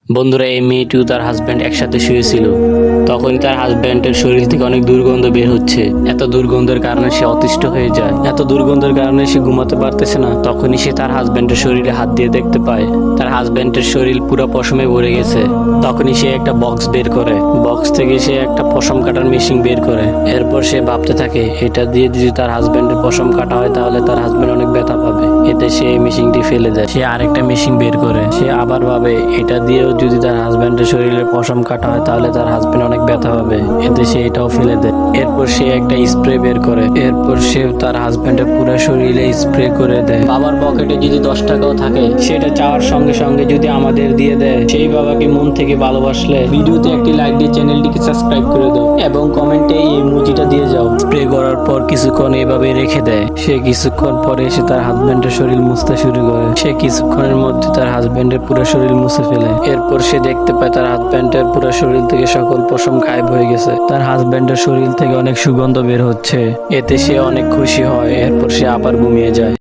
বন্ধুরা, এই মেয়েটিও তার হাজব্যান্ড একসাথে শুয়েছিল। তখন তার হাজব্যান্ডের শরীর থেকে অনেক দুর্গন্ধ বের হচ্ছে। এত দুর্গন্ধের কারণে সে অতিষ্ঠ হয়ে যায়। এত দুর্গন্ধের কারণে সে ঘুমাতে পারতেছে না। তখনই সে তার হাজব্যান্ডের শরীরে হাত দিয়ে দেখতে পায় তার হাজব্যান্ডের শরীর পুরো পশমে ভরে গেছে। তখনই সে একটা বক্স বের করে, বক্স থেকে সে একটা পশম কাটার মেশিন বের করে। এরপর সে ভাবতে থাকে, এটা দিয়ে যদি তার হাজব্যান্ডের পশম কাটা হয় তাহলে তার হাজব্যান্ড অনেক ব্যথা পাবে। এতে সে এই মেশিনটি ফেলে দেয়। সে আরেকটা মেশিন বের করে। সে আবার ভাবে, এটা দিয়েও যদি তার হাজব্যান্ডের শরীরে পশম কাটা হয় তাহলে তার হাজব্যান্ড অনেক ব্যথা পাবে। এতে সে এটাও ফেলে দেয়। এরপর সে একটা স্প্রে বের করে। এরপর সে তার হাজব্যান্ডের পুরো শরীরে স্প্রে করে দেয়। বাবার পকেটে যদি 10 টাকাও থাকে, সেটা চাওয়ার সঙ্গে সঙ্গে যদি আমাদের দিয়ে দেয়, সেই বাবাকে মন থেকে ভালোবাসলে ভিডিওতে একটি লাইক দিয়ে চ্যানেলটিকে সাবস্ক্রাইব করে দাও এবং কমেন্টে এই ইমোজিটা দিয়ে যাও। স্প্রে করার পর কিছুক্ষণ এভাবে রেখে দেয়। সে কিছুক্ষণ পরে এসে তার হাজব্যান্ডের শরীর মুছতে শুরু করে। সে কিছুক্ষণের মধ্যে তার হাজব্যান্ডের পুরো শরীর মুছে ফেলে। এরপর সে দেখতে পায় তার হাজব্যান্ডের পুরো শরীর থেকে সকল পশম গায়েব হয়ে গেছে। তার হাজব্যান্ডের শরীর থেকে অনেক সুগন্ধ বের হচ্ছে। এতে সে অনেক খুশি হয়। এরপর সে আবার ঘুমিয়ে যায়।